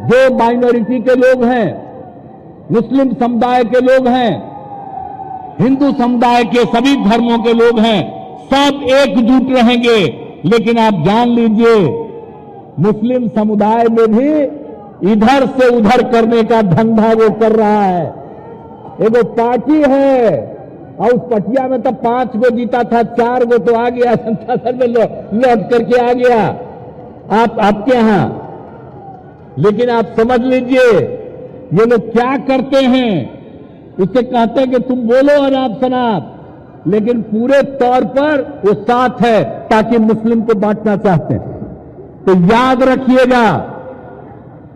जो माइनॉरिटी के लोग हैं, मुस्लिम समुदाय के लोग हैं, हिंदू समुदाय के सभी धर्मों के लोग हैं, सब एकजुट रहेंगे। लेकिन आप जान लीजिए, मुस्लिम समुदाय में भी इधर से उधर करने का धंधा वो कर रहा है। एगो पार्टी है और उस पटिया में तो 5 गो जीता था, 4 गो तो आ गया, संसद में लौट करके आ गया आपके यहां। लेकिन आप समझ लीजिए ये लोग क्या करते हैं, उससे कहते हैं कि तुम बोलो अनाप शनाप, लेकिन पूरे तौर पर वो साथ है ताकि मुस्लिम को बांटना चाहते हैं। तो याद रखिएगा,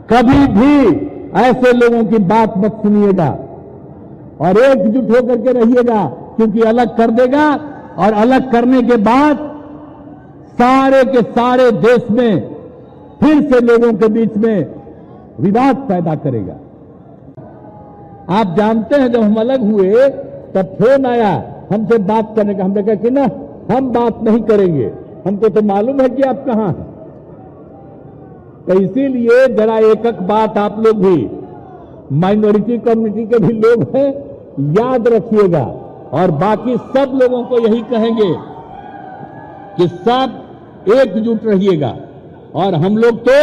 कभी भी ऐसे लोगों की बात मत सुनिएगा और एकजुट होकर के रहिएगा, क्योंकि अलग कर देगा और अलग करने के बाद सारे के सारे देश में फिर से लोगों के बीच में विवाद पैदा करेगा। आप जानते हैं जब हम अलग हुए तब फोन आया हमसे बात करने का, हमने कहा कि ना हम बात नहीं करेंगे, हमको तो मालूम है कि आप कहां हैं। तो इसीलिए जरा एक एक बात आप लोग भी, माइनॉरिटी कम्युनिटी के भी लोग हैं, याद रखिएगा। और बाकी सब लोगों को यही कहेंगे कि सब एकजुट रहिएगा। और हम लोग तो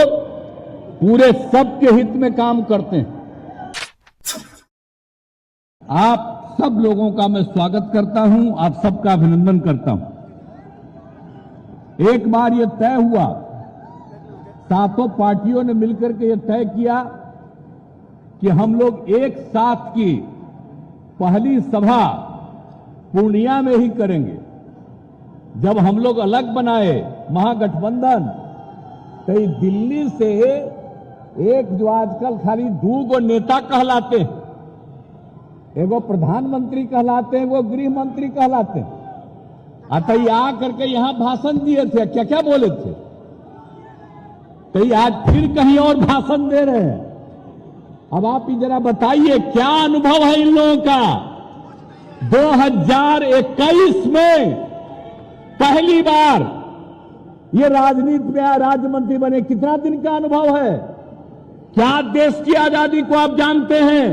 पूरे सबके हित में काम करते हैं। आप सब लोगों का मैं स्वागत करता हूं, आप सबका अभिनंदन करता हूं। एक बार यह तय हुआ, सातों पार्टियों ने मिलकर के यह तय किया कि हम लोग एक साथ की पहली सभा पूर्णिया में ही करेंगे। जब हम लोग अलग बनाए महागठबंधन, तो दिल्ली से एक जो आजकल खाली 2 गो नेता कहलाते हैं, एगो प्रधानमंत्री कहलाते हैं, वो गृह मंत्री कहलाते हैं, अतः आ करके यहां भाषण दिए थे, क्या क्या बोले थे, तो आज फिर कहीं और भाषण दे रहे हैं। अब आप ही जरा बताइए क्या अनुभव है इन लोगों का। 2021 में पहली बार ये राजनीति में राज्य मंत्री बने, कितना दिन का अनुभव है। क्या देश की आजादी को आप जानते हैं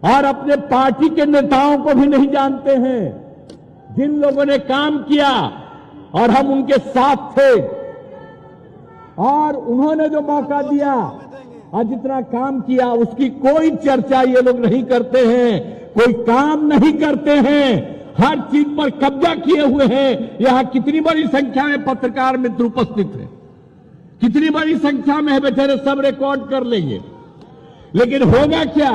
और अपने पार्टी के नेताओं को भी नहीं जानते हैं। जिन लोगों ने काम किया और हम उनके साथ थे और उन्होंने जो मौका दिया और जितना काम किया उसकी कोई चर्चा ये लोग नहीं करते हैं, कोई काम नहीं करते हैं, हर चीज पर कब्जा किए हुए हैं। यहां कितनी बड़ी संख्या में पत्रकार मित्र उपस्थित हैं, कितनी बड़ी संख्या में है, बेचारे सब रिकॉर्ड कर लेंगे। लेकिन होगा क्या,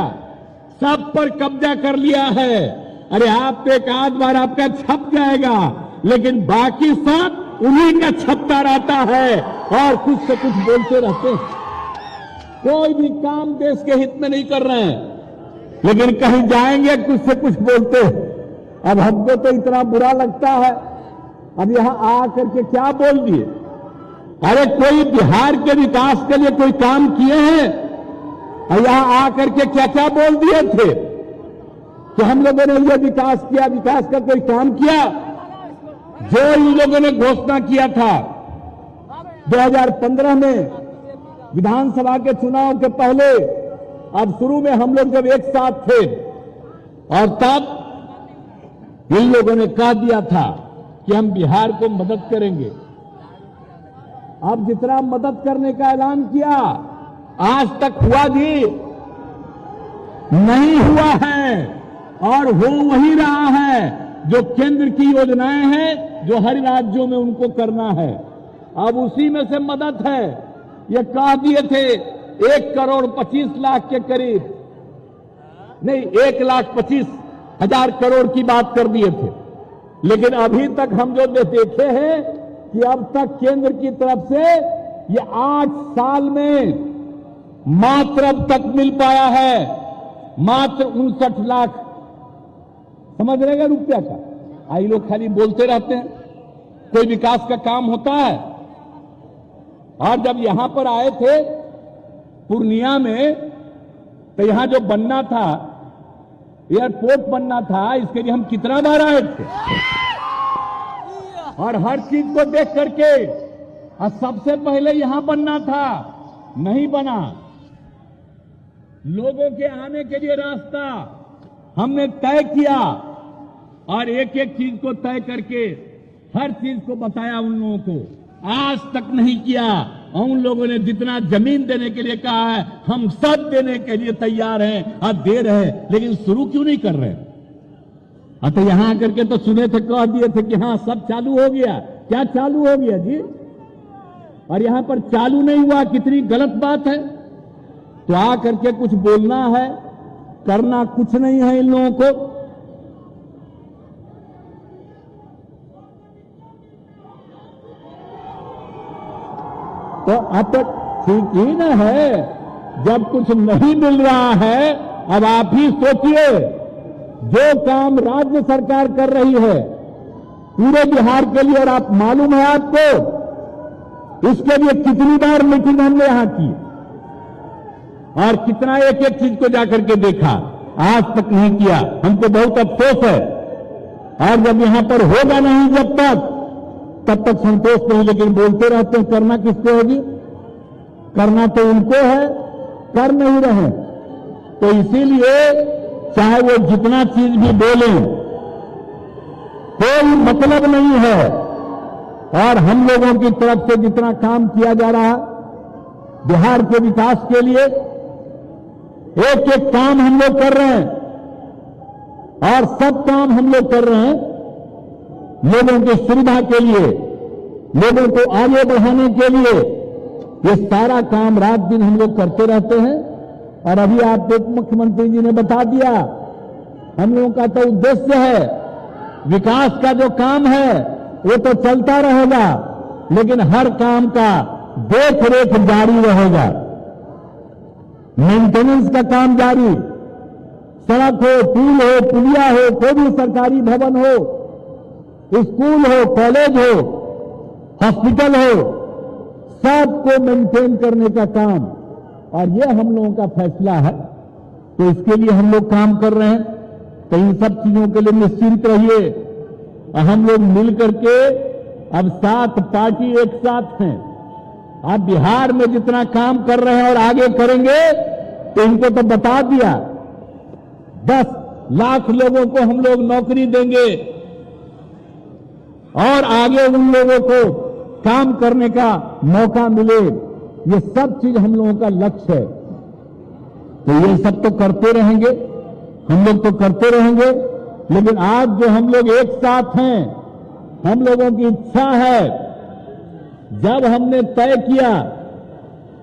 सब पर कब्जा कर लिया है। अरे आप पे एक आध बार आपका छप जाएगा, लेकिन बाकी सब उन्हीं का छपता रहता है और कुछ से कुछ बोलते रहते हैं। कोई भी काम देश के हित में नहीं कर रहे हैं, लेकिन कहीं जाएंगे कुछ से कुछ बोलते हैं। अब हमको तो इतना बुरा लगता है, अब यहां आकर के क्या बोल दिए। अरे कोई बिहार के विकास के लिए कोई काम किए हैं और यहां आकर के क्या क्या बोल दिए थे कि हम लोगों ने ये विकास किया, विकास का कोई काम किया। जो इन लोगों ने घोषणा किया था 2015 में विधानसभा के चुनाव के पहले, अब शुरू में हम लोग जब एक साथ थे और तब इन लोगों ने कह दिया था कि हम बिहार को मदद करेंगे। अब जितना मदद करने का ऐलान किया आज तक हुआ भी नहीं हुआ है और हो वही रहा है जो केंद्र की योजनाएं हैं, जो हर राज्यों में उनको करना है। अब उसी में से मदद है। ये कह दिए थे 1,25,00,000 के करीब, नहीं 1,25,000 करोड़ की बात कर दिए थे। लेकिन अभी तक हम जो देखे हैं कि अब तक केंद्र की तरफ से ये 8 साल में मात्र अब तक मिल पाया है मात्र 59 लाख, समझ रहेगा, रुपया का। आई लोग खाली बोलते रहते हैं, कोई विकास का काम होता है। और जब यहां पर आए थे पूर्णिया में, तो यहां जो बनना था, एयरपोर्ट बनना था, इसके लिए हम कितना बार आए थे और हर चीज को देख करके, और सबसे पहले यहां बनना था नहीं बना। लोगों के आने के लिए रास्ता हमने तय किया और एक एक चीज को तय करके हर चीज को बताया उन लोगों को। आज तक नहीं किया। और उन लोगों ने जितना जमीन देने के लिए कहा है हम सब देने के लिए तैयार हैं और दे रहे हैं, लेकिन शुरू क्यों नहीं कर रहे? तो यहां आकर के तो सुने थे, कह दिए थे कि हाँ सब चालू हो गया। क्या चालू हो गया जी? और यहां पर चालू नहीं हुआ, कितनी गलत बात है। तो आकर के कुछ बोलना है, करना कुछ नहीं है इन लोगों को। तो अब तक ठीक ही ना है, जब कुछ नहीं मिल रहा है। अब आप ही सोचिए, जो काम राज्य सरकार कर रही है पूरे बिहार के लिए, और आप मालूम है आपको इसके लिए कितनी बार मीटिंग हमने यहां की और कितना एक एक चीज को जाकर के देखा, आज तक नहीं किया। हमको बहुत अफसोस है। और जब यहां पर होगा नहीं जब तब तक संतोष नहीं, लेकिन बोलते रहते हैं। करना किसको होगी? करना तो उनको है, कर नहीं रहे। तो इसीलिए चाहे वो जितना चीज भी बोलें कोई मतलब नहीं है। और हम लोगों की तरफ से जितना काम किया जा रहा है बिहार के विकास के लिए, एक एक काम हम लोग कर रहे हैं और सब काम हम लोग कर रहे हैं लोगों की सुविधा के लिए, लोगों को आगे बढ़ाने के लिए। ये सारा काम रात दिन हम लोग करते रहते हैं। और अभी आपको मुख्यमंत्री जी ने बता दिया, हम लोगों का तो उद्देश्य है, विकास का जो काम है वो तो चलता रहेगा, लेकिन हर काम का देख रेख जारी रहेगा, मेंटेनेंस का काम जारी। सड़क हो, पुल हो, पुलिया हो, कोई भी सरकारी भवन हो, स्कूल हो, कॉलेज हो, हॉस्पिटल हो, सबको मेंटेन करने का काम। और ये हम लोगों का फैसला है। तो इसके लिए हम लोग काम कर रहे हैं। तो इन सब चीजों के लिए निश्चिंत रहिए। और हम लोग मिल करके अब 7 पार्टी एक साथ हैं। आप बिहार में जितना काम कर रहे हैं और आगे करेंगे, तो इनको तो बता दिया 10 लाख लोगों को हम लोग नौकरी देंगे और आगे उन लोगों को काम करने का मौका मिले। ये सब चीज हम लोगों का लक्ष्य है। तो ये सब तो करते रहेंगे, हम लोग तो करते रहेंगे। लेकिन आज जो हम लोग एक साथ हैं, हम लोगों की इच्छा है, जब हमने तय किया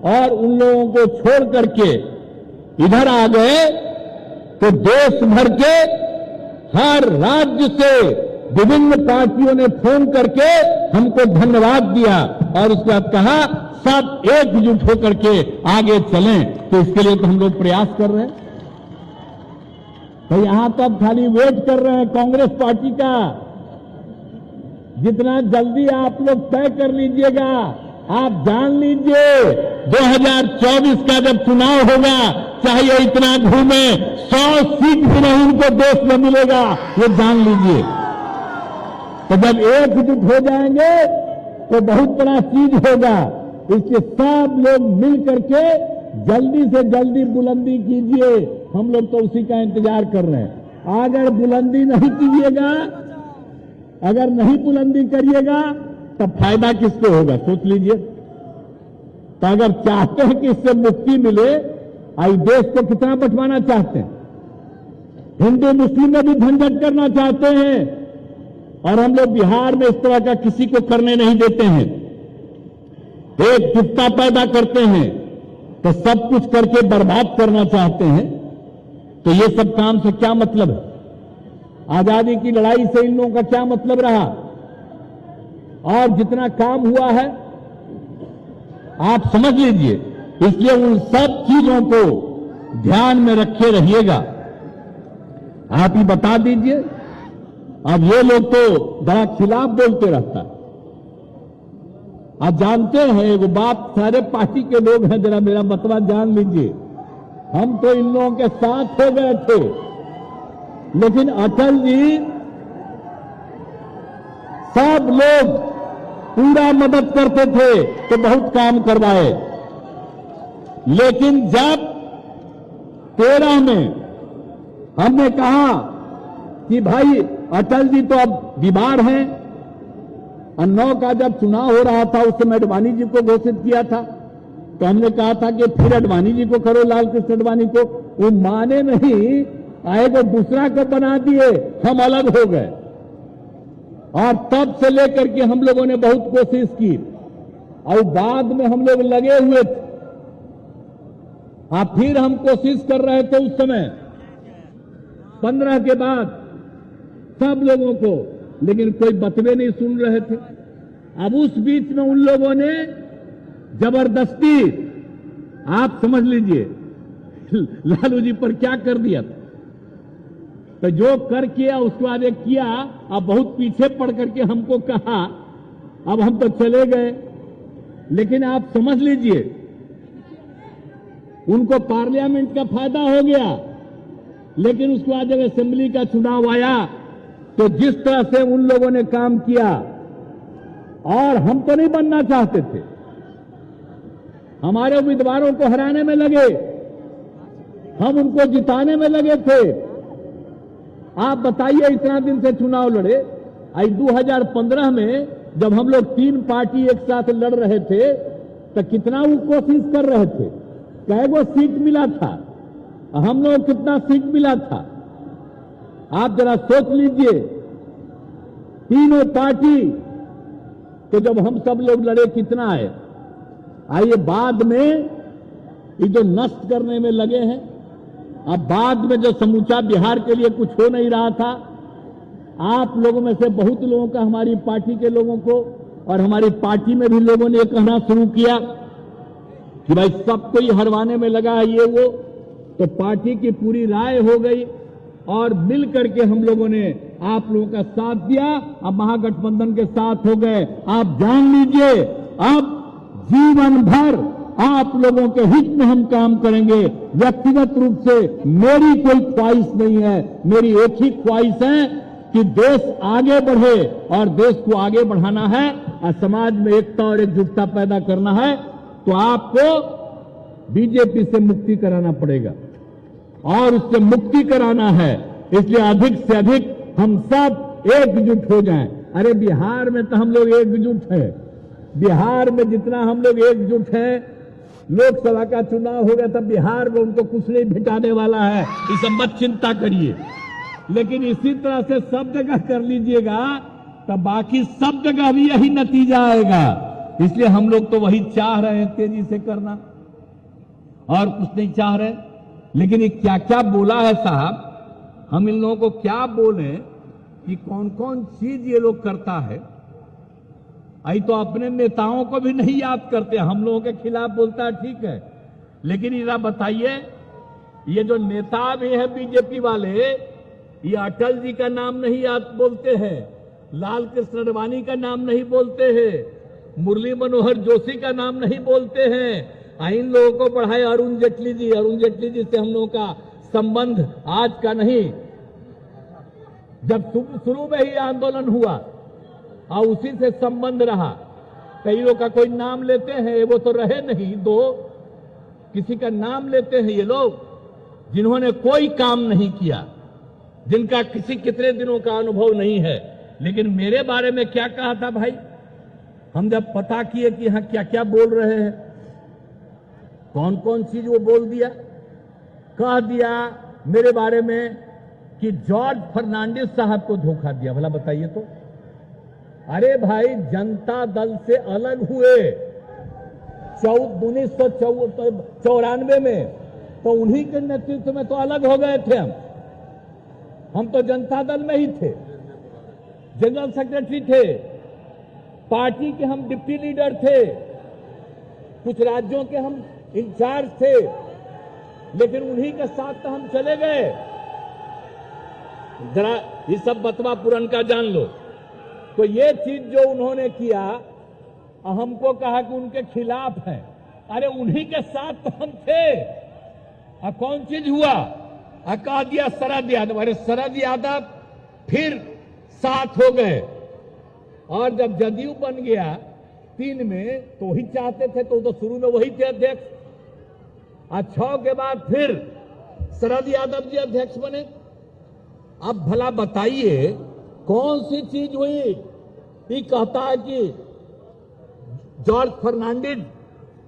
और उन लोगों को छोड़ करके इधर आ गए, तो देश भर के हर राज्य से विभिन्न पार्टियों ने फोन करके हमको धन्यवाद दिया और उसके बाद कहा सब एकजुट होकर के आगे चलें। तो इसके लिए तो हम लोग प्रयास कर रहे हैं। तो यहां तो अब खाली वेट कर रहे हैं कांग्रेस पार्टी का। जितना जल्दी आप लोग तय कर लीजिएगा, आप जान लीजिए 2024 का जब चुनाव होगा, चाहे ये इतना घूमे, 100 सीट भी नहीं उनको देश में मिलेगा, ये जान लीजिए। तो जब एकजुट हो जाएंगे तो बहुत बड़ा चीज होगा। इसलिए सब लोग मिल करके जल्दी से जल्दी बुलंदी कीजिए। हम लोग तो उसी का इंतजार कर रहे हैं। अगर बुलंदी नहीं कीजिएगा, अगर नहीं बुलंदी करिएगा, तब फायदा किसको होगा सोच लीजिए। तो अगर चाहते हैं कि इससे मुक्ति मिले, आई देश को कितना बंटवाना चाहते हैं, हिंदू मुस्लिम में भी झंझट करना चाहते हैं, और हम लोग बिहार में इस तरह का किसी को करने नहीं देते हैं। एक चित्ता पैदा करते हैं तो सब कुछ करके बर्बाद करना चाहते हैं। तो ये सब काम से क्या मतलब है? आजादी की लड़ाई से इन लोगों का क्या मतलब रहा? और जितना काम हुआ है आप समझ लीजिए। इसलिए उन सब चीजों को ध्यान में रखे रहिएगा। आप ही बता दीजिए। अब ये लोग तो बड़ा खिलाफ बोलते रहता है। आप जानते हैं वो बात, सारे पार्टी के लोग हैं, जरा मेरा मतवा जान लीजिए। हम तो इन लोगों के साथ हो गए थे, लेकिन अटल जी सब लोग पूरा मदद करते थे तो बहुत काम करवाए। लेकिन जब 13 में हमने कहा कि भाई अटल जी तो अब बीमार हैं, और 9 का जब चुनाव हो रहा था उस समय अडवाणी जी को घोषित किया था, तो हमने कहा था कि फिर अडवाणी जी को करो, लाल कृष्ण अडवाणी को। वो माने नहीं, आएगा दूसरा को बना दिए, हम अलग हो गए। और तब से लेकर के हम लोगों ने बहुत कोशिश की, और बाद में हम लोग लगे हुए थे। फिर हम कोशिश कर रहे थे उस समय 15 के बाद सब लोगों को, लेकिन कोई बतवे नहीं सुन रहे थे। अब उस बीच में उन लोगों ने जबरदस्ती, आप समझ लीजिए, लालू जी पर क्या कर दिया था। तो जो कर किया उसके बाद एक किया, अब बहुत पीछे पड़ करके हमको कहा, अब हम तो चले गए। लेकिन आप समझ लीजिए, उनको पार्लियामेंट का फायदा हो गया, लेकिन उसके बाद जब असेंबली का चुनाव आया तो जिस तरह से उन लोगों ने काम किया, और हम तो नहीं बनना चाहते थे, हमारे उम्मीदवारों को हराने में लगे, हम उनको जिताने में लगे थे। आप बताइए, इतना दिन से चुनाव लड़े, आज 2015 में जब हम लोग 3 पार्टी एक साथ लड़ रहे थे तो कितना वो कोशिश कर रहे थे, कैगो सीट मिला था, हम लोग कितना सीट मिला था, आप जरा सोच लीजिए। तीनों पार्टी तो जब हम सब लोग लड़े कितना है। आइए बाद में ये जो नष्ट करने में लगे हैं, अब बाद में जो समूचा बिहार के लिए कुछ हो नहीं रहा था, आप लोगों में से बहुत लोगों का, हमारी पार्टी के लोगों को और हमारी पार्टी में भी लोगों ने कहना शुरू किया कि भाई सबको ही हरवाने में लगा है ये वो। तो पार्टी की पूरी राय हो गई और मिल करके हम लोगों ने आप लोगों का साथ दिया, अब महागठबंधन के साथ हो गए। आप जान लीजिए, अब जीवन भर आप लोगों के हित में हम काम करेंगे। व्यक्तिगत रूप से मेरी कोई ख्वाहिश नहीं है, मेरी एक ही ख्वाहिश है कि देश आगे बढ़े, और देश को आगे बढ़ाना है और समाज में एकता और एकजुटता पैदा करना है, तो आपको बीजेपी से मुक्ति कराना पड़ेगा, और उससे मुक्ति कराना है। इसलिए अधिक से अधिक हम सब एकजुट हो जाएं। अरे बिहार में तो हम लोग एकजुट हैं, बिहार में जितना हम लोग एकजुट हैं, लोकसभा का चुनाव हो गया तब बिहार में उनको कुछ नहीं भिटाने वाला है, इस सब मत चिंता करिए। लेकिन इसी तरह से सब जगह कर लीजिएगा तब बाकी सब जगह भी यही नतीजा आएगा। इसलिए हम लोग तो वही चाह रहे हैं, तेजी से करना, और कुछ नहीं चाह रहे। लेकिन ये क्या क्या बोला है साहब, हम इन लोगों को क्या बोले कि कौन कौन चीज ये लोग करता है। आई तो अपने नेताओं को भी नहीं याद करते, हम लोगों के खिलाफ बोलता है, ठीक है, लेकिन इधर बताइए, ये जो नेता भी है बीजेपी वाले, ये अटल जी का नाम नहीं याद बोलते हैं, लाल कृष्ण अडवाणी का नाम नहीं बोलते हैं, मुरली मनोहर जोशी का नाम नहीं बोलते हैं। इन लोगों को बढ़ाए अरुण जेटली जी, अरुण जेटली जी से हम लोगों का संबंध आज का नहीं, जब शुरू में ही आंदोलन हुआ और उसी से संबंध रहा। कई लोग का कोई नाम लेते हैं, वो तो रहे नहीं, दो किसी का नाम लेते हैं ये लोग जिन्होंने कोई काम नहीं किया, जिनका कितने दिनों का अनुभव नहीं है। लेकिन मेरे बारे में क्या कहा था भाई, हम जब पता किए कि यहां क्या क्या बोल रहे हैं, कौन कौन चीज वो बोल दिया, कह दिया मेरे बारे में कि जॉर्ज फर्नांडिस साहब को धोखा दिया। भला बताइए तो, अरे भाई जनता दल से अलग हुए 1994 में, तो उन्हीं के नेतृत्व में तो अलग हो गए थे हम तो जनता दल में ही थे, जनरल सेक्रेटरी थे, पार्टी के हम डिप्टी लीडर थे, कुछ राज्यों के हम इंचार्ज थे, लेकिन उन्हीं के साथ तो हम चले गए। जरा ये सब बतवा पुरन का जान लो। तो ये चीज जो उन्होंने किया, हमको कहा कि उनके खिलाफ है, अरे उन्हीं के साथ तो हम थे। कौन चीज हुआ, कह दिया शरद यादव, अरे शरद यादव फिर साथ हो गए, और जब जदयू बन गया 3 में तो वही चाहते थे, तो शुरू में वही थे अध्यक्ष, और 6 के बाद फिर शरद यादव जी अध्यक्ष बने। अब भला बताइए कौन सी चीज हुई? ये कहता है कि जॉर्ज फर्नांडिस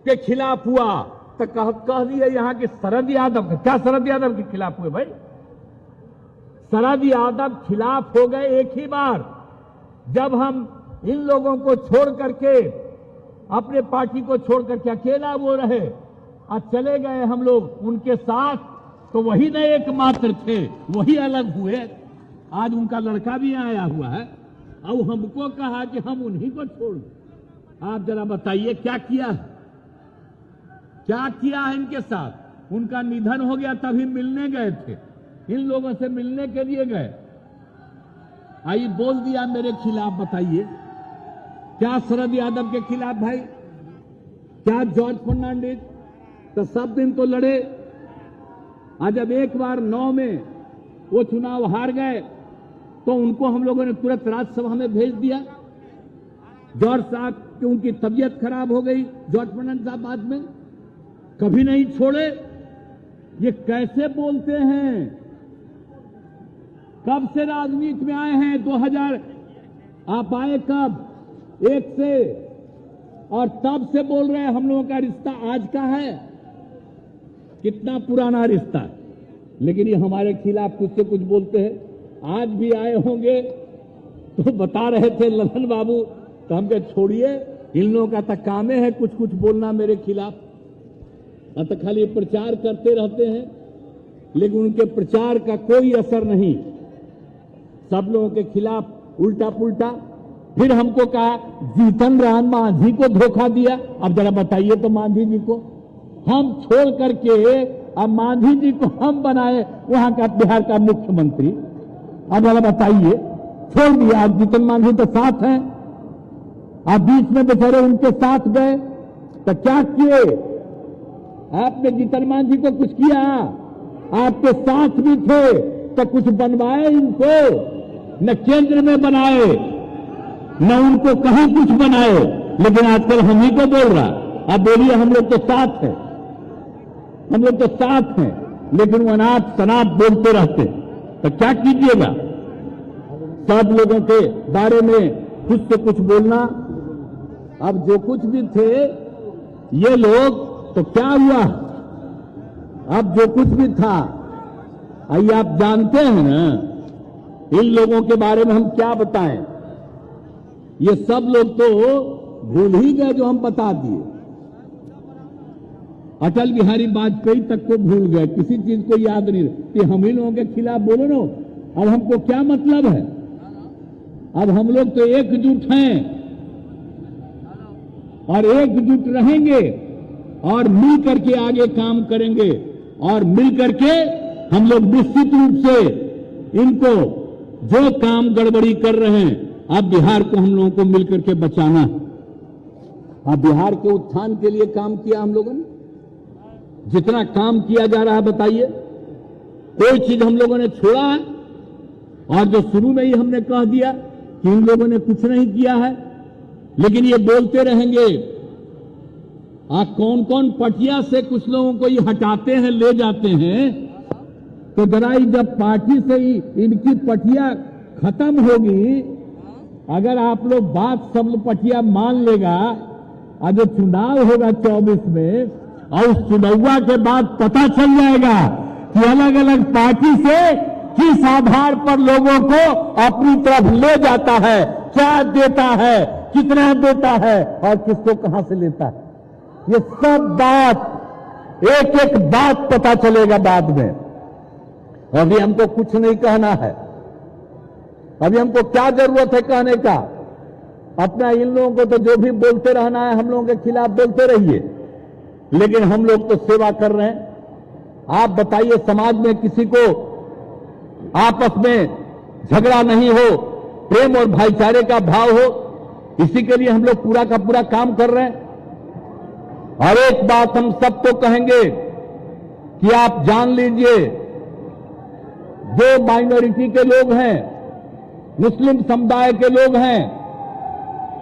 के खिलाफ हुआ, तो कह दिया यहां कि शरद यादव, क्या शरद यादव के खिलाफ हुए? भाई शरद यादव खिलाफ हो गए एक ही बार, जब हम इन लोगों को छोड़ करके, अपने पार्टी को छोड़ करके अकेला वो रहे और चले गए हम लोग उनके साथ, तो वही न एकमात्र थे, वही अलग हुए। आज उनका लड़का भी आया हुआ है और हमको कहा कि हम उन्हीं को छोड़ दें। आप जरा बताइए क्या किया है, क्या किया है इनके साथ? उनका निधन हो गया तभी मिलने गए थे, इन लोगों से मिलने के लिए गए, आई बोल दिया मेरे खिलाफ। बताइए क्या शरद यादव के खिलाफ भाई, क्या जॉर्ज फर्नांडिस? तो सब दिन तो लड़े, आज जब एक बार 9 में वो चुनाव हार गए तो उनको हम लोगों ने तुरंत राज्यसभा में भेज दिया। जॉर्ज साहब की उनकी तबीयत खराब हो गई, जॉर्ज फर्नांडिस साहब बाद में कभी नहीं छोड़े। ये कैसे बोलते हैं? कब से राजनीति में आए हैं? 2000 आप आए कब? 1 से, और तब से बोल रहे हैं हम लोगों का रिश्ता आज का है। कितना पुराना रिश्ता है, लेकिन ये हमारे खिलाफ कुछ से कुछ बोलते हैं। आज भी आए होंगे तो बता रहे थे ललन बाबू, तो हम कहे छोड़िए, इन लोगों का तो कामे है कुछ कुछ बोलना मेरे खिलाफ, तो खाली प्रचार करते रहते हैं, लेकिन उनके प्रचार का कोई असर नहीं, सब लोगों के खिलाफ उल्टा पुल्टा। फिर हमको कहा जीतन राम मांझी को धोखा दिया। अब जरा बताइए तो मांझी जी को हम छोड़ करके अब मांझी जी को हम बनाए वहां का बिहार का मुख्यमंत्री। अब जरा बताइए, छोड़ दिया। अब जीतन मांझी तो साथ हैं, आप बीच में बेचारे उनके साथ गए तो क्या किए? आपने जीतन मांझी को कुछ किया? आपके साथ भी थे तो कुछ बनवाए इनको? न केंद्र में बनाए न उनको कहीं कुछ बनाए, लेकिन आजकल हम ही को बोल रहा। आप बोलिए हम लोग तो साथ हैं, हम लोग तो साथ हैं, लेकिन वो अनाप शनाप बोलते रहते, तो क्या कीजिएगा? सब लोगों के बारे में खुद से कुछ बोलना। अब जो कुछ भी थे ये लोग, तो क्या हुआ? अब जो कुछ भी था, आइए आप जानते हैं ना, इन लोगों के बारे में हम क्या बताएं? ये सब लोग तो भूल ही गए जो हम बता दिए। अटल बिहारी वाजपेयी तक को भूल गए, किसी चीज को याद नहीं कि हम ही लोगों के खिलाफ बोलो ना। अब हमको क्या मतलब है? अब हम लोग तो एकजुट हैं और एकजुट रहेंगे और मिल करके आगे काम करेंगे, और मिल करके हम लोग निश्चित रूप से इनको जो काम गड़बड़ी कर रहे हैं, अब बिहार को हम लोगों को मिलकर के बचाना। अब बिहार के उत्थान के लिए काम किया हम लोगों ने, जितना काम किया जा रहा है बताइए, कोई चीज हम लोगों ने छोड़ा है? और जो शुरू में ही हमने कह दिया कि इन लोगों ने कुछ नहीं किया है, लेकिन ये बोलते रहेंगे। कौन कौन पटिया से कुछ लोगों को ये हटाते हैं, ले जाते हैं, तो जरा जब पार्टी से ही इनकी पटिया खत्म होगी, अगर आप लोग बात सब पटिया मान लेगा, और जो चुनाव होगा 24 में, और उस चुनाव के बाद पता चल जाएगा कि अलग अलग पार्टी से किस आधार पर लोगों को अपनी तरफ ले जाता है, क्या देता है, कितना देता है और किसको कहां से लेता है। ये सब बात एक एक बात पता चलेगा बाद में। अभी हमको कुछ नहीं कहना है, अभी हमको क्या जरूरत है कहने का? अपना इन लोगों को तो जो भी बोलते रहना है हम लोगों के खिलाफ बोलते रहिए, लेकिन हम लोग तो सेवा कर रहे हैं। आप बताइए, समाज में किसी को आपस में झगड़ा नहीं हो, प्रेम और भाईचारे का भाव हो, इसी के लिए हम लोग पूरा का पूरा काम कर रहे हैं। और एक बात हम सबको कहेंगे कि आप जान लीजिए, जो माइनॉरिटी के लोग हैं, मुस्लिम समुदाय के लोग हैं,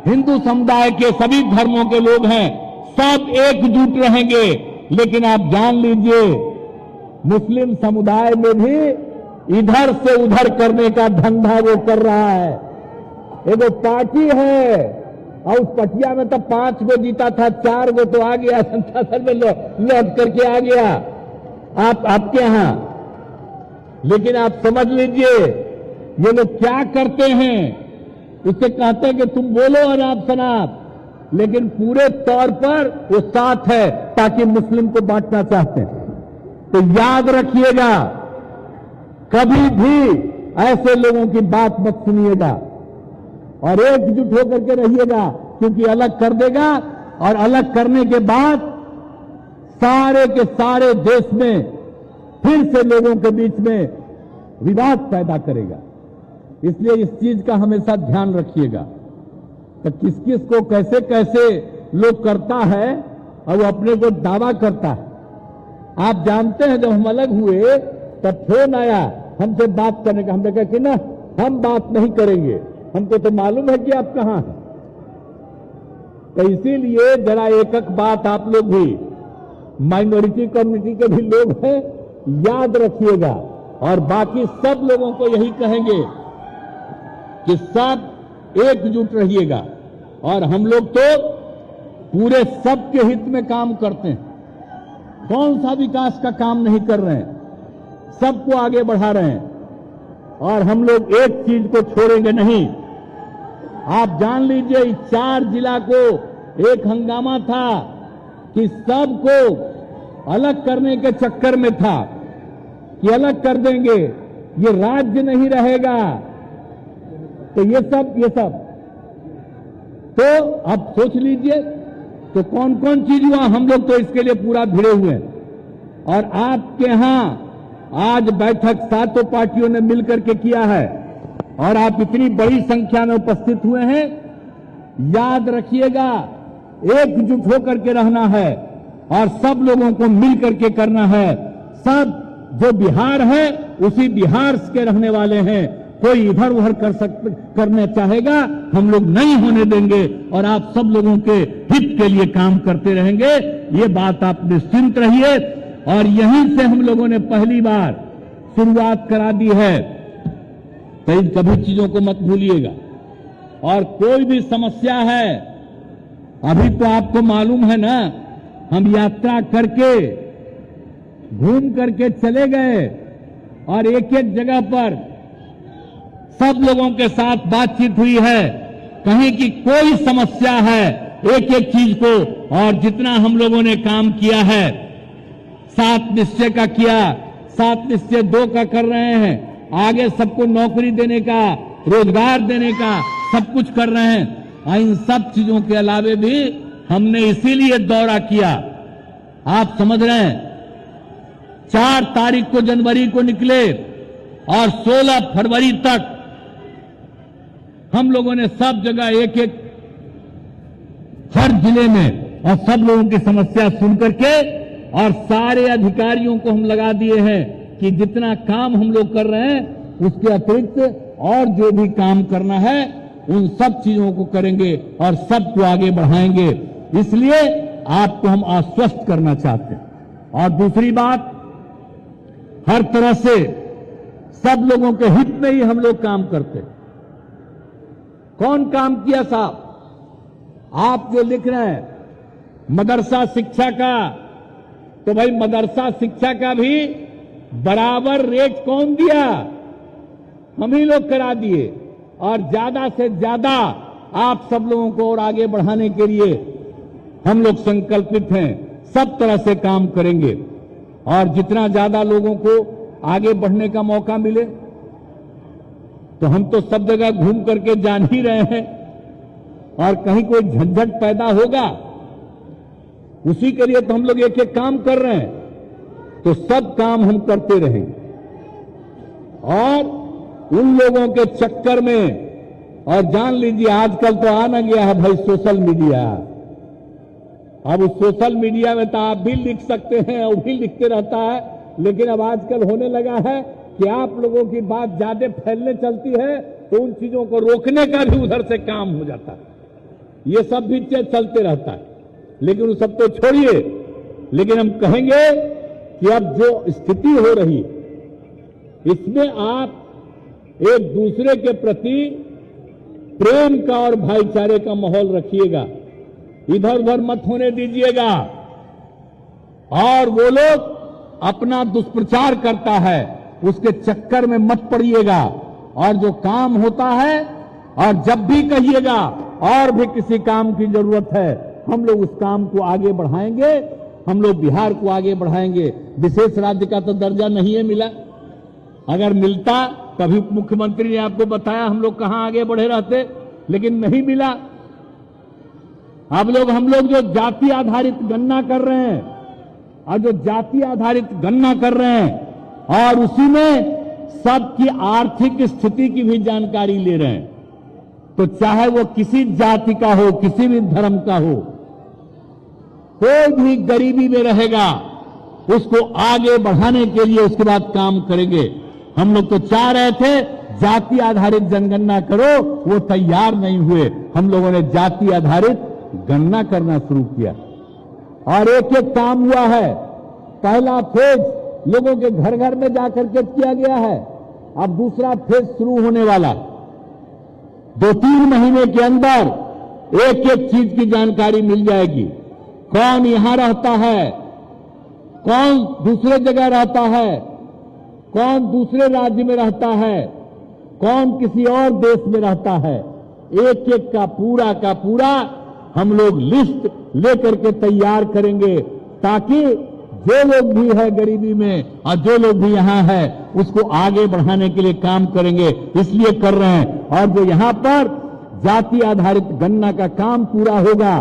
हिंदू समुदाय के सभी धर्मों के लोग हैं, सब एकजुट रहेंगे, लेकिन आप जान लीजिए मुस्लिम समुदाय में भी इधर से उधर करने का धंधा वो कर रहा है। एगो पार्टी है और उस पटिया में तो 5 गो जीता था, 4 गो तो आ गया, जनता दल में लौट करके आ गया आपके यहां। लेकिन आप समझ लीजिए ये लोग क्या करते हैं, इससे कहते हैं कि तुम बोलो और आप सनाब, लेकिन पूरे तौर पर वो साथ है ताकि मुस्लिम को बांटना चाहते हैं। तो याद रखिएगा कभी भी ऐसे लोगों की बात मत सुनिएगा और एकजुट होकर के रहिएगा, क्योंकि अलग कर देगा और अलग करने के बाद सारे के सारे देश में फिर से लोगों के बीच में विवाद पैदा करेगा। इसलिए इस चीज का हमेशा ध्यान रखिएगा। तो किस किस को कैसे कैसे लोग करता है और वो अपने को दावा करता है। आप जानते हैं जब हम अलग हुए तब फोन आया हमसे बात करने का, हमने कहा कि ना हम बात नहीं करेंगे, हमको तो मालूम है कि आप कहां हैं। तो इसीलिए जरा एक एक बात आप लोग भी माइनॉरिटी कम्युनिटी के भी लोग हैं, याद रखिएगा। और बाकी सब लोगों को यही कहेंगे कि सब एकजुट रहिएगा। और हम लोग तो पूरे सबके हित में काम करते हैं, कौन सा विकास का काम नहीं कर रहे हैं, सबको आगे बढ़ा रहे हैं। और हम लोग एक चीज को छोड़ेंगे नहीं। आप जान लीजिए इस 4 जिला को एक हंगामा था कि सबको अलग करने के चक्कर में था कि अलग कर देंगे, ये राज्य नहीं रहेगा। तो ये सब तो अब सोच लीजिए तो कौन कौन चीज हुआ। हम लोग तो इसके लिए पूरा भिड़े हुए हैं। और आपके यहां आज बैठक 7 पार्टियों ने मिलकर के किया है और आप इतनी बड़ी संख्या में उपस्थित हुए हैं। याद रखिएगा एकजुट होकर के रहना है और सब लोगों को मिल करके करना है। सब जो बिहार है उसी बिहार के रहने वाले हैं, कोई इधर उधर करने चाहेगा हम लोग नहीं होने देंगे और आप सब लोगों के हित के लिए काम करते रहेंगे। ये बात आप निश्चिंत रहिए। और यहीं से हम लोगों ने पहली बार शुरुआत करा दी है, तो इन सभी चीजों को मत भूलिएगा। और कोई भी समस्या है, अभी तो आपको मालूम है ना, हम यात्रा करके घूम करके चले गए और एक एक जगह पर सब लोगों के साथ बातचीत हुई है। कहीं की कोई समस्या है एक एक चीज को, और जितना हम लोगों ने काम किया है 7 निश्चय का किया, 7 निश्चय 2 का कर रहे हैं, आगे सबको नौकरी देने का, रोजगार देने का सब कुछ कर रहे हैं। इन सब चीजों के अलावे भी हमने इसीलिए दौरा किया, आप समझ रहे हैं। 4 तारीख को जनवरी को निकले और 16 फरवरी तक हम लोगों ने सब जगह एक एक हर जिले में और सब लोगों की समस्या सुन करके और सारे अधिकारियों को हम लगा दिए हैं कि जितना काम हम लोग कर रहे हैं उसके अतिरिक्त और जो भी काम करना है उन सब चीजों को करेंगे और सबको आगे बढ़ाएंगे। इसलिए आपको हम आश्वस्त करना चाहते हैं। और दूसरी बात, हर तरह से सब लोगों के हित में ही हम लोग काम करते हैं। कौन काम किया साहब? आप जो लिख रहे हैं मदरसा शिक्षा का, तो भाई मदरसा शिक्षा का भी बराबर रेट कौन दिया? हम ही लोग करा दिए। और ज्यादा से ज्यादा आप सब लोगों को और आगे बढ़ाने के लिए हम लोग संकल्पित हैं, सब तरह से काम करेंगे। और जितना ज्यादा लोगों को आगे बढ़ने का मौका मिले, तो हम तो सब जगह घूम करके जान ही रहे हैं, और कहीं कोई झंझट पैदा होगा उसी के लिए तो हम लोग एक एक काम कर रहे हैं। तो सब काम हम करते रहेंगे। और उन लोगों के चक्कर में, और जान लीजिए आजकल तो आना गया है भाई सोशल मीडिया। अब उस सोशल मीडिया में तो आप भी लिख सकते हैं, वो भी लिखते रहता है, लेकिन अब आजकल होने लगा है कि आप लोगों की बात ज्यादा फैलने चलती है तो उन चीजों को रोकने का भी उधर से काम हो जाता है। ये सब भी चलते रहता है। लेकिन उस सब तो छोड़िए, लेकिन हम कहेंगे कि अब जो स्थिति हो रही इसमें आप एक दूसरे के प्रति प्रेम का और भाईचारे का माहौल रखिएगा, इधर उधर मत होने दीजिएगा। और वो लोग अपना दुष्प्रचार करता है उसके चक्कर में मत पड़िएगा, और जो काम होता है और जब भी कहिएगा और भी किसी काम की जरूरत है हम लोग उस काम को आगे बढ़ाएंगे, हम लोग बिहार को आगे बढ़ाएंगे। विशेष राज्य का तो दर्जा नहीं है मिला, अगर मिलता कभी मुख्यमंत्री ने आपको बताया हम लोग कहां आगे बढ़े रहते, लेकिन नहीं मिला। अब हम लोग जो जाति आधारित गणना कर रहे हैं और जो जाति आधारित गणना कर रहे हैं और उसी में सबकी आर्थिक स्थिति की भी जानकारी ले रहे हैं, तो चाहे वो किसी जाति का हो, किसी भी धर्म का हो, कोई भी गरीबी में रहेगा उसको आगे बढ़ाने के लिए उसके बाद काम करेंगे। हम लोग तो चाह रहे थे जाति आधारित जनगणना करो, वो तैयार नहीं हुए। हम लोगों ने जाति आधारित गणना करना शुरू किया और एक एक काम हुआ है। पहला फेज लोगों के घर घर में जाकर के किया गया है, अब दूसरा फेज शुरू होने वाला। 2-3 महीने के अंदर एक एक चीज की जानकारी मिल जाएगी, कौन यहां रहता है, कौन दूसरे जगह रहता है, कौन दूसरे राज्य में रहता है, कौन किसी और देश में रहता है। एक एक का पूरा हम लोग लिस्ट लेकर के तैयार करेंगे, ताकि जो लोग भी है गरीबी में और जो लोग भी यहां है उसको आगे बढ़ाने के लिए काम करेंगे, इसलिए कर रहे हैं। और जो यहां पर जाति आधारित गणना का काम पूरा होगा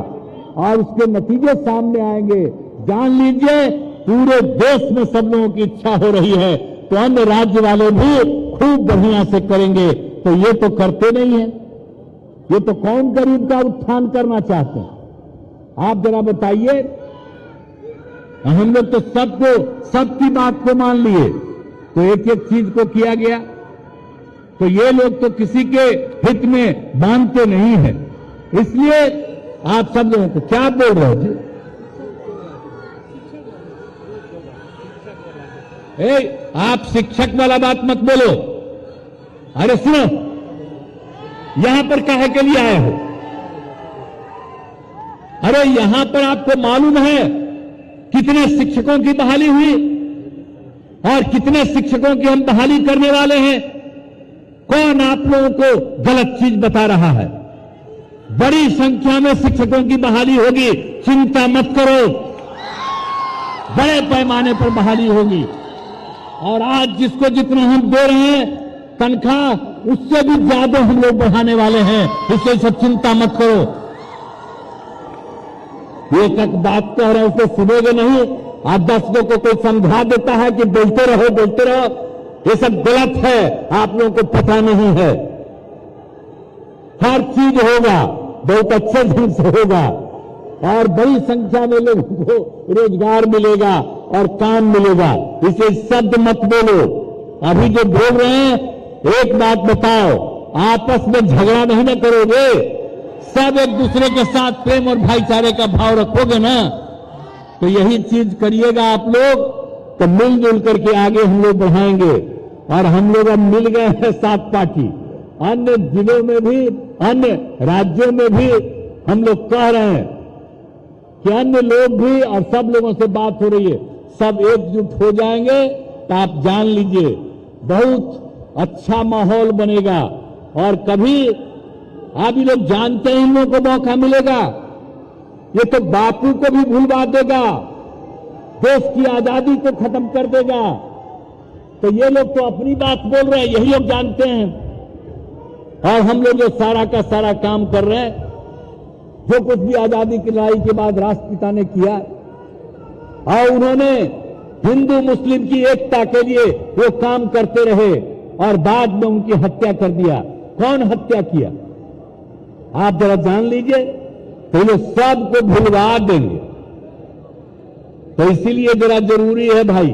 और उसके नतीजे सामने आएंगे, जान लीजिए पूरे देश में सब लोगों की इच्छा हो रही है, तो अन्य राज्य वाले भी खूब बढ़िया से करेंगे। तो ये तो करते नहीं है, ये तो कौन गरीब का उत्थान करना चाहते हैं? आप जरा बताइए। हम लोग तो सबकी बात को मान लिए, तो एक एक चीज को किया गया। तो ये लोग तो किसी के हित में मानते नहीं है, इसलिए आप सब लोगों को क्या बोल रहे हो जी? आप शिक्षक वाला बात मत बोलो। अरे सुनो, यहां पर काहे के लिए आए हो? अरे यहां पर आपको मालूम है कितने शिक्षकों की बहाली हुई और कितने शिक्षकों की हम बहाली करने वाले हैं? कौन आप लोगों को गलत चीज बता रहा है? बड़ी संख्या में शिक्षकों की बहाली होगी, चिंता मत करो, बड़े पैमाने पर बहाली होगी। और आज जिसको जितना हम दे रहे हैं तनख्वाह, उससे भी ज्यादा हम लोग बढ़ाने वाले हैं, इसलिए सब चिंता मत करो। एक एक बात कह रहे हैं उसे सुनोगे नहीं, आज 10 लोगों को कोई समझा देता है कि बोलते रहो, ये सब गलत है, आप लोगों को पता नहीं है। हर चीज होगा, बहुत अच्छे ढंग से होगा और बड़ी संख्या में लोगों को रोजगार मिलेगा और काम मिलेगा, इसे शब्द मत बोलो। अभी जो बोल रहे हैं, एक बात बताओ, आपस में झगड़ा नहीं ना करोगे, सब एक दूसरे के साथ प्रेम और भाईचारे का भाव रखोगे ना, तो यही चीज करिएगा आप लोग, तो मिलजुल करके आगे हम लोग बढ़ाएंगे। और हम लोग अब मिल गए हैं 7 पार्टी, अन्य जिलों में भी, अन्य राज्यों में भी हम लोग कह रहे हैं कि अन्य लोग भी, और सब लोगों से बात हो रही है, सब एकजुट हो जाएंगे तो आप जान लीजिए बहुत अच्छा माहौल बनेगा। और कभी आप ही लोग जानते हैं इन लोगों को मौका मिलेगा, ये तो बापू को भी भूलवा देगा, देश की आजादी को खत्म कर देगा। तो ये लोग तो अपनी बात बोल रहे हैं, यही लोग जानते हैं। और हम लोग जो सारा का सारा काम कर रहे हैं, जो कुछ भी आजादी की लड़ाई के बाद राष्ट्रपिता ने किया, और उन्होंने हिंदू मुस्लिम की एकता के लिए वो काम करते रहे और बाद में उनकी हत्या कर दिया। कौन हत्या किया आप जरा जान लीजिए, तो ये सबको भुलवा देंगे। तो इसीलिए जरा जरूरी है भाई,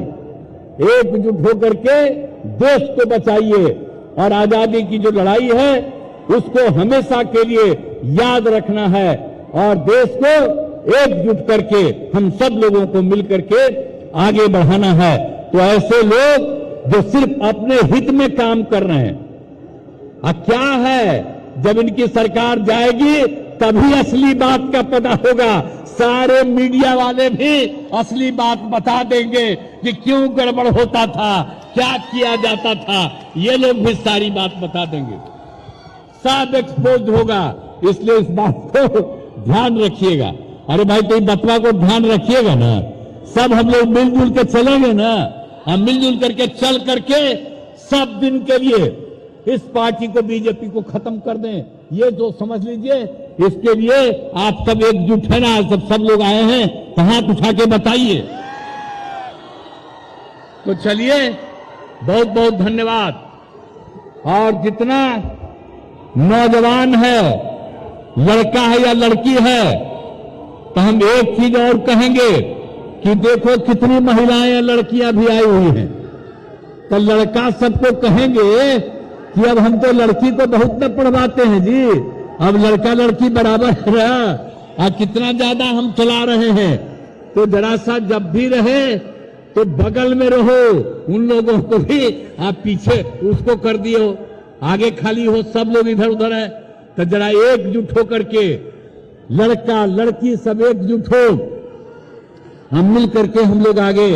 एकजुट होकर के देश को बचाइए और आजादी की जो लड़ाई है उसको हमेशा के लिए याद रखना है और देश को एकजुट करके हम सब लोगों को मिल करके आगे बढ़ाना है। तो ऐसे लोग जो सिर्फ अपने हित में काम कर रहे हैं, क्या है, जब इनकी सरकार जाएगी तभी असली बात का पता होगा। सारे मीडिया वाले भी असली बात बता देंगे कि क्यों गड़बड़ होता था, क्या किया जाता था, ये लोग भी सारी बात बता देंगे, सब एक्सपोज होगा। इसलिए इस बात को ध्यान रखिएगा। अरे भाई, तो बतवा को ध्यान रखिएगा ना, सब हम लोग मिलजुल के चलेंगे ना, हम मिलजुल करके चल करके सब दिन के लिए इस पार्टी को, बीजेपी को खत्म कर दें, ये जो समझ लीजिए। इसके लिए आप सब एकजुट है ना, सब लोग आए हैं, तो हाथ उठा के बताइए। तो चलिए, बहुत बहुत धन्यवाद। और जितना नौजवान है, लड़का है या लड़की है, तो हम एक चीज और कहेंगे कि देखो कितनी महिलाएं या लड़कियां भी आई हुई हैं। तो लड़का सबको कहेंगे कि अब हम तो लड़की को बहुत न पढ़वाते हैं जी, अब लड़का लड़की बराबर है, कितना ज्यादा हम चला रहे हैं। तो जरा सा जब भी रहे तो बगल में रहो, उन लोगों को भी आप पीछे उसको कर दियो, आगे खाली हो, सब लोग इधर उधर है। तो जरा एकजुट होकर के, लड़का लड़की सब एकजुट हो, हम मिल करके हम लोग आगे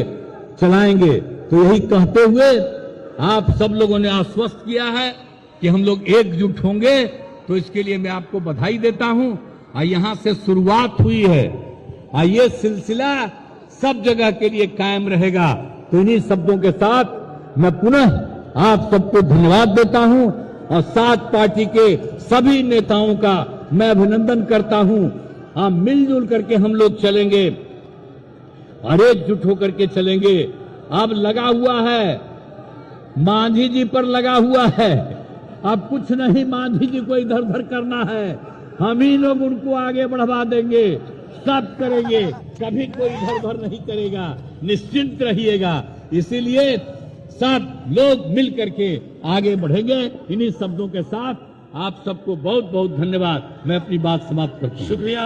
चलाएंगे। तो यही कहते हुए आप सब लोगों ने आश्वस्त किया है कि हम लोग एकजुट होंगे, तो इसके लिए मैं आपको बधाई देता हूं। और यहां से शुरुआत हुई है, और ये सिलसिला सब जगह के लिए कायम रहेगा। तो इन्हीं शब्दों के साथ मैं पुनः आप सबको धन्यवाद देता हूं, और सात पार्टी के सभी नेताओं का मैं अभिनंदन करता हूं। आप मिलजुल करके हम लोग चलेंगे और एकजुट होकर के चलेंगे। अब लगा हुआ है, मांझी जी पर लगा हुआ है, अब कुछ नहीं मांझी जी को इधर उधर करना है, हम ही लोग उनको आगे बढ़वा देंगे, सब करेंगे, कभी कोई इधर उधर नहीं करेगा, निश्चिंत रहिएगा। इसीलिए सब लोग मिल करके आगे बढ़ेंगे। इन्हीं शब्दों के साथ आप सबको बहुत बहुत धन्यवाद। मैं अपनी बात समाप्त करता हूं। शुक्रिया।